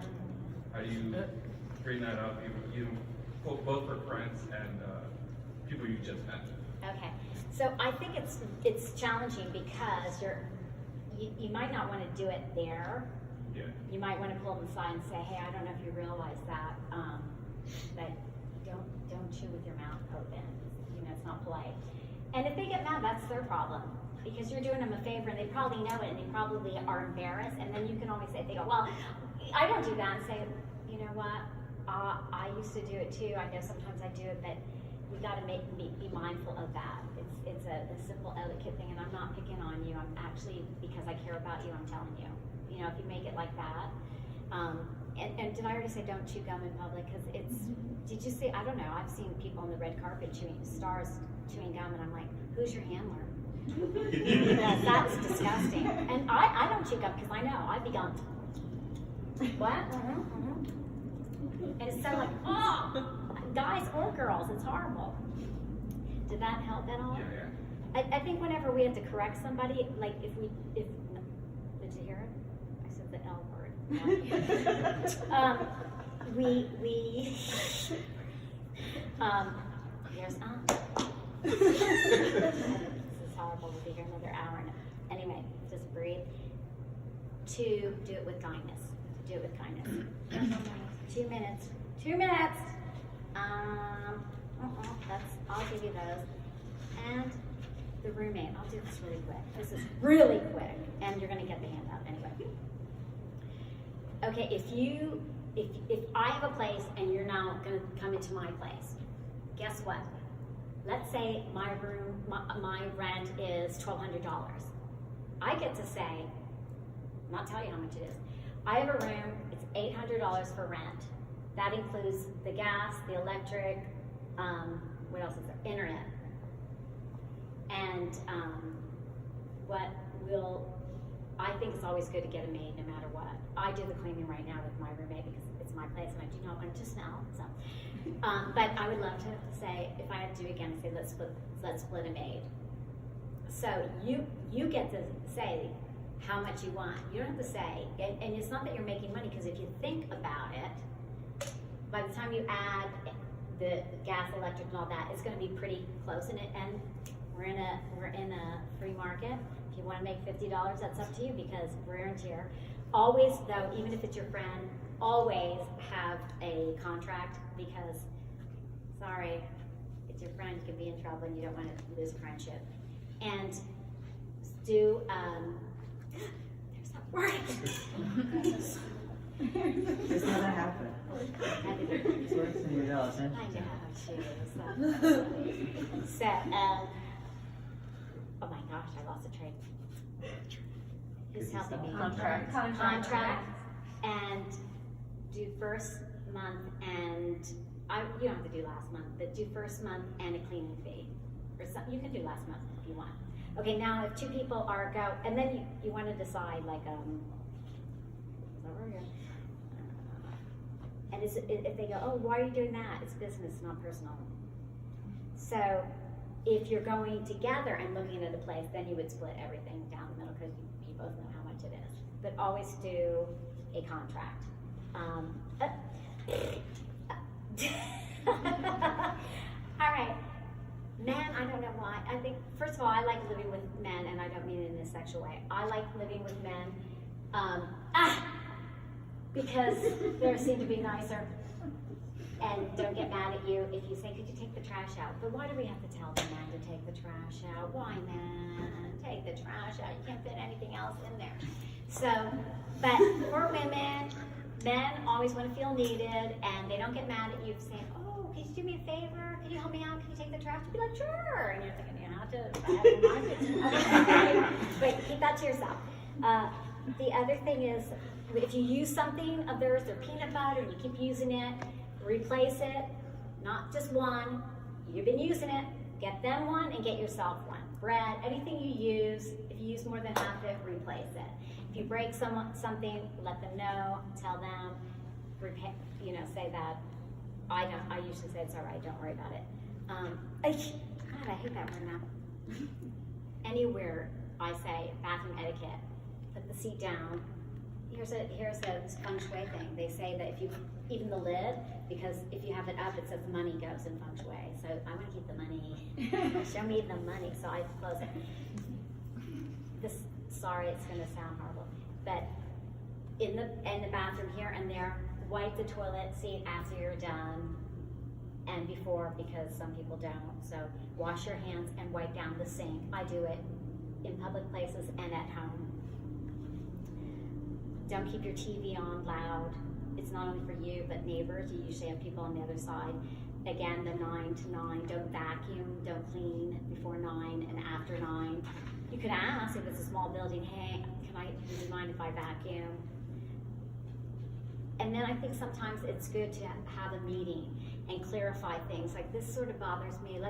How do you bring that up, both for friends and people you just met? Okay, so I think it's challenging because you might not want to do it there. Yeah. You might want to pull them aside and say, hey, I don't know if you realize that, but don't chew with your mouth open. It's not polite. And if they get mad, that's their problem, because you're doing them a favor, and they probably know it, and they probably are embarrassed. And then you can always say, they go, well, I don't do that, and say, you know what? I used to do it too. I know sometimes I do it, but we got to be mindful of that. It's a simple etiquette thing, and I'm not picking on you. I'm actually, because I care about you, I'm telling you. If you make it like that. And did I already say don't chew gum in public? Because did you see, I don't know, I've seen people on the red carpet chewing gum, and I'm like, who's your handler? Because that's disgusting. And I don't chew gum because I know, I'd be going, what? And it's so like, oh, guys or girls, it's horrible. Did that help at all? Yeah. I think whenever we have to correct somebody, like did you hear it? I said the L word. Here's this is horrible. We'll be here another hour. Anyway, just breathe. To do it with kindness. 2 minutes. 2 minutes. I'll give you those. And the roommate. I'll do this really quick. This is really quick, and you're going to get the handout anyway. Okay, if I have a place and you're now going to come into my place, guess what? Let's say my rent is $1,200. I get to say, not tell you how much it is. I have a room, it's $800 for rent. That includes the gas, the electric, what else is there? Internet. And I think it's always good to get a maid no matter what. I do the cleaning right now with my roommate because it's my place and I do not want it to smell. So, but I would love to say, if I had to do it again, I'd say let's split a maid. So you get to say how much you want. You don't have to say, and it's not that you're making money, because if you think about it, by the time you add the gas, electric, and all that, it's going to be pretty close in it. And we're in a free market. If you want to make $50, that's up to you, because we're in here. Always, though, even if it's your friend, always have a contract because, sorry, it's your friend, you can be in trouble and you don't want to lose a friendship. And do, there's that word. Just let it happen. It's worse than your dollar, huh? I know, she is. So, oh my gosh, I lost a train. Who's helping me? Contract. Contract, and do first month and, you don't have to do last month, but do first month and a cleaning fee. Or some, you can do last month if you want. Okay, now if two people are and then you want to decide like, and if they go, oh, why are you doing that? It's business, not personal. So if you're going together and looking at a place, then you would split everything down the middle because you both know how much it is. But always do a contract. All right. Men, I don't know why. I think, first of all, I like living with men, and I don't mean it in a sexual way. I like living with men because they seem to be nicer and don't get mad at you if you say, could you take the trash out? But why do we have to tell the man to take the trash out? Why, man? Take the trash out. You can't fit anything else in there. So, but for women, men always want to feel needed, and they don't get mad at you for saying, oh, could you do me a favor? Could you help me out? Could you take the trash? You'd be like, sure. And you're thinking, you know, I have to, but keep that to yourself. The other thing is, if you use something of theirs, their peanut butter, and you keep using it, replace it, not just one. You've been using it, get them one and get yourself one. Bread, anything you use, if you use more than half it, replace it. If you break something, let them know, tell them, say that. I usually say it's all right, don't worry about it. God, I hate that word now. Anywhere I say bathroom etiquette, put the seat down. Here's a feng shui thing. They say that if you, even the lid, because if you have it up, it says money goes in feng shui. So I want to keep the money. Show me the money, so I close it. Sorry, it's going to sound horrible, but in the bathroom here and there, wipe the toilet seat after you're done and before, because some people don't. So wash your hands and wipe down the sink. I do it in public places and at home. Don't keep your TV on loud. It's not only for you, but neighbors. You usually have people on the other side. Again, the 9 to 9. Don't vacuum, don't clean before 9 and after 9. You could ask if it's a small building, hey, do you mind if I vacuum? And then I think sometimes it's good to have a meeting and clarify things. Like, this sort of bothers me.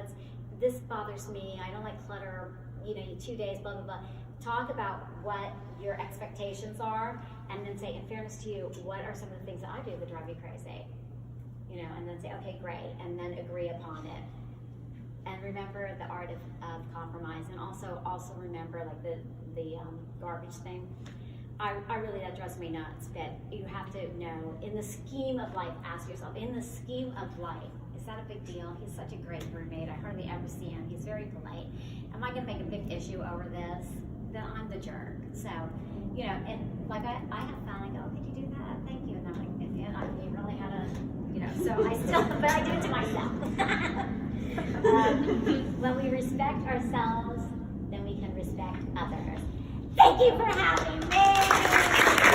This bothers me. I don't like clutter. 2 days, blah, blah, blah. Talk about what your expectations are, and then say, in fairness to you, what are some of the things that I do that drive you crazy? And then say, okay, great, and then agree upon it. And remember the art of compromise, and also remember like the garbage thing. That drives me nuts, but you have to know, in the scheme of life, ask yourself, in the scheme of life, is that a big deal? He's such a great roommate. I hardly ever see him. He's very polite. Am I going to make a big issue over this? Then I'm the jerk. So, and like I have fun. I go, oh, could you do that? Thank you. And I'm like, you really had a, so I still, but I do it to myself. When we respect ourselves, then we can respect others. Thank you for having me.